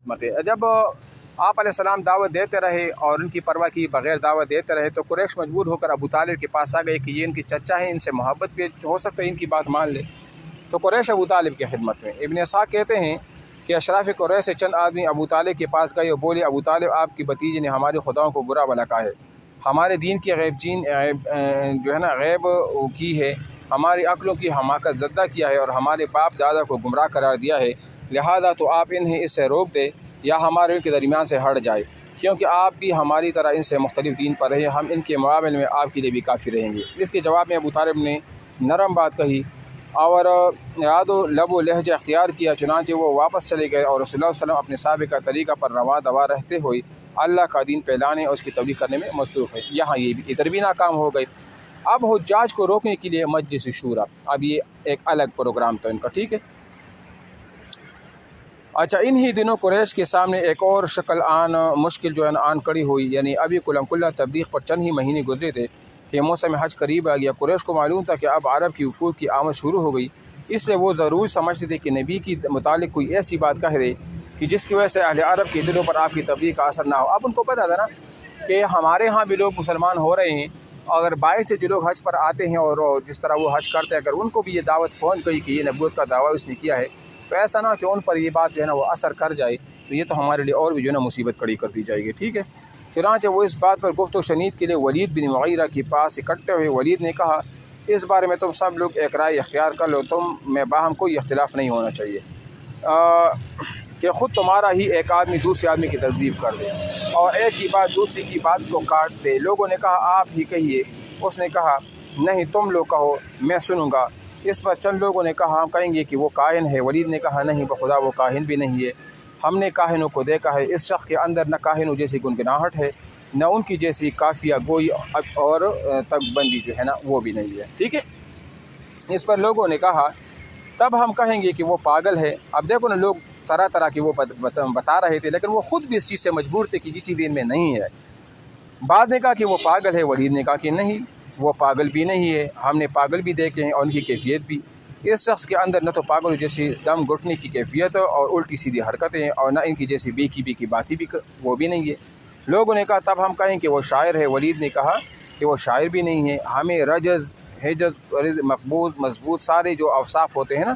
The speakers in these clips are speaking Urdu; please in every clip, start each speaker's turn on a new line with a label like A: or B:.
A: خدمت ہے۔ جب آپ علیہ السلام دعوت دیتے رہے اور ان کی پرواہ کی بغیر دعوت دیتے رہے تو قریش مجبور ہو کر ابو طالب کے پاس آ گئے کہ یہ ان کے چچا ہیں، ان سے محبت بھی ہو سکتا ہے، ان کی بات مان لے۔ تو قریش ابو طالب کی خدمت میں۔ ابن اسحاق کہتے ہیں کہ اشراف قریش سے چند آدمی ابو طالب کے پاس گئے اور بولے، ابو طالب آپ کی بھتیجے نے ہمارے خداؤں کو برا بھلا کہا ہے، ہمارے دین کی غیب کی ہے، ہماری عقلوں کی حماقت زدہ کیا ہے اور ہمارے باپ دادا کو گمراہ قرار دیا ہے، لہذا تو آپ انہیں اس سے روک دے یا ہمارے ان کے درمیان سے ہٹ جائے، کیونکہ آپ بھی ہماری طرح ان سے مختلف دین پر رہے، ہم ان کے مقابل میں آپ کے لیے بھی کافی رہیں گے۔ اس کے جواب میں ابو طالب نے نرم بات کہی اور یاد و لب و لہجہ اختیار کیا، چنانچہ وہ واپس چلے گئے اور رسول اللہ صلی اللہ علیہ وسلم اپنے سابقہ طریقہ پر رواں دوا رہتے ہوئے اللہ کا دین پھیلانے اور اس کی تبلیغ کرنے میں مصروف ہے۔ یہاں یہ بھی ادھر بھی ناکام ہو گئے۔ اب حجاج کو روکنے کے لیے مجلس شورا، اب یہ ایک الگ پروگرام تھا ان کا، ٹھیک ہے۔ اچھا، انہی دنوں قریش کے سامنے ایک اور شکل مشکل جو ہے آن کڑی ہوئی، یعنی ابھی کلم کلہ تبلیغ پر چند ہی مہینے گزرے تھے کہ موسم حج قریب آ گیا۔ قریش کو معلوم تھا کہ اب عرب کی وفود کی آمد شروع ہو گئی، اس لیے وہ ضرور سمجھتے تھے کہ نبی کی متعلق کوئی ایسی بات کہہ دے کہ جس کی وجہ سے اہل عرب کے دلوں پر آپ کی تبلیغ کا اثر نہ ہو۔ اب ان کو پتہ تھا نا کہ ہمارے ہاں بھی لوگ مسلمان ہو رہے ہیں، اگر باہر سے جو لوگ حج پر آتے ہیں اور جس طرح وہ حج کرتے ہیں، اگر ان کو بھی یہ دعوت پہنچ گئی کہ یہ نبوت کا دعویٰ اس نے کیا ہے، تو ایسا نہ کہ ان پر یہ بات جو ہے نا وہ اثر کر جائے، تو یہ تو ہمارے لیے اور بھی جو ہے نا مصیبت کھڑی کر دی جائے گی، ٹھیک ہے۔ چنانچہ وہ اس بات پر گفت و شنید کے لیے ولید بن مغیرہ کے پاس اکٹھے ہوئے۔ ولید نے کہا، اس بارے میں تم سب لوگ ایک رائے اختیار کر لو، تم میں باہم کوئی اختلاف نہیں ہونا چاہیے کہ خود تمہارا ہی ایک آدمی دوسرے آدمی کی تکذیب کر دے اور ایک کی بات دوسری کی بات کو کاٹ دے۔ لوگوں نے کہا، آپ ہی کہیے۔ اس نے کہا، نہیں، تم لوگ کہو، میں سنوں گا۔ اس پر چند لوگوں نے کہا، ہم کہیں گے کہ وہ کاہن ہے۔ ولید نے کہا، نہیں بخدا وہ کاہن بھی نہیں ہے، ہم نے کاہنوں کو دیکھا ہے، اس شخص کے اندر نہ کاہنوں جیسی گنگناہٹ ہے، نہ ان کی جیسی کافیہ گوئی اور تک بندی جو ہے نا وہ بھی نہیں ہے، ٹھیک ہے۔ اس پر لوگوں نے کہا، تب ہم کہیں گے کہ وہ پاگل ہے۔ اب دیکھو نا، لوگ طرح طرح کی وہ بتا رہے تھے، لیکن وہ خود بھی اس چیز سے مجبور تھے کہ جس دین میں نہیں ہے۔ بعد نے کہا کہ وہ پاگل ہے، ولید نے کہا کہ نہیں، وہ پاگل بھی نہیں ہے، ہم نے پاگل بھی دیکھے ہیں اور ان کی کیفیت بھی، اس شخص کے اندر نہ تو پاگل جیسی دم گھٹنے کی کیفیت اور الٹی سیدھی حرکتیں اور نہ ان کی جیسی بے کی باتیں بھی وہ بھی نہیں ہے۔ لوگوں نے کہا، تب ہم کہیں کہ وہ شاعر ہے۔ ولید نے کہا کہ وہ شاعر بھی نہیں ہے، ہمیں رجز، حجز، مقبول، مضبوط سارے جو اوصاف ہوتے ہیں نا،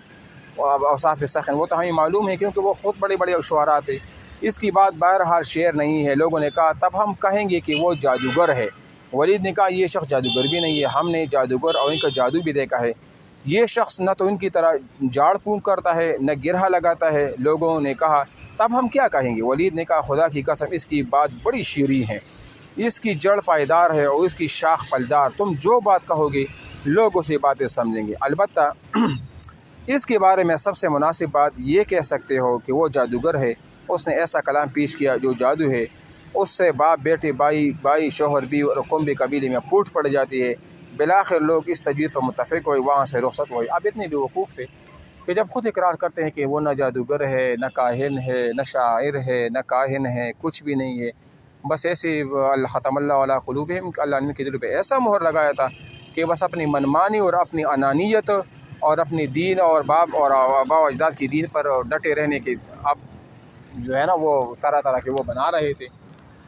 A: اوصاف سخن، وہ تو ہمیں معلوم ہے کیونکہ وہ خود بڑے بڑے شعراء تھے، اس کی بات بہرحال شعر نہیں ہے۔ لوگوں نے کہا، تب ہم کہیں گے کہ وہ جادوگر ہے۔ ولید نے کہا، یہ شخص جادوگر بھی نہیں ہے، ہم نے جادوگر اور ان کا جادو بھی دیکھا ہے، یہ شخص نہ تو ان کی طرح جھاڑ پھونک کرتا ہے نہ گرہا لگاتا ہے۔ لوگوں نے کہا، تب ہم کیا کہیں گے؟ ولید نے کہا، خدا کی قسم اس کی بات بڑی شیریں ہے، اس کی جڑ پائیدار ہے اور اس کی شاخ پھلدار، تم جو بات کہو گے لوگ اسے باتیں سمجھیں گے، البتہ اس کے بارے میں سب سے مناسب بات یہ کہہ سکتے ہو کہ وہ جادوگر ہے، اس نے ایسا کلام پیش کیا جو جادو ہے، اس سے باپ بیٹے، بائی شوہر بیوی اور قوم قبیلے میں پھوٹ پڑ جاتی ہے۔ بالآخر لوگ اس تجویز پر متفق ہوئے، وہاں سے رخصت ہوئے۔ اب اتنے بیوقوف تھے کہ جب خود اقرار کرتے ہیں کہ وہ نہ جادوگر ہے، نہ کاہن ہے، نہ شاعر ہے، نہ کاہن ہے، کچھ بھی نہیں ہے، بس ایسے ختم اللہ علی قلوبہم، اللہ نے ان کے دلوں پہ ایسا مہر لگایا تھا کہ بس اپنی منمانی اور اپنی انانیت اور اپنی دین اور باپ اور آباء و اجداد کی دین پر ڈٹے رہنے کے اب جو ہے نا وہ طرح طرح کے وہ بنا رہے تھے۔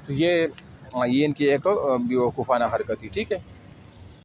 A: تو یہ ان کی ایک بیوقوفانہ حرکت تھی، ٹھیک ہے۔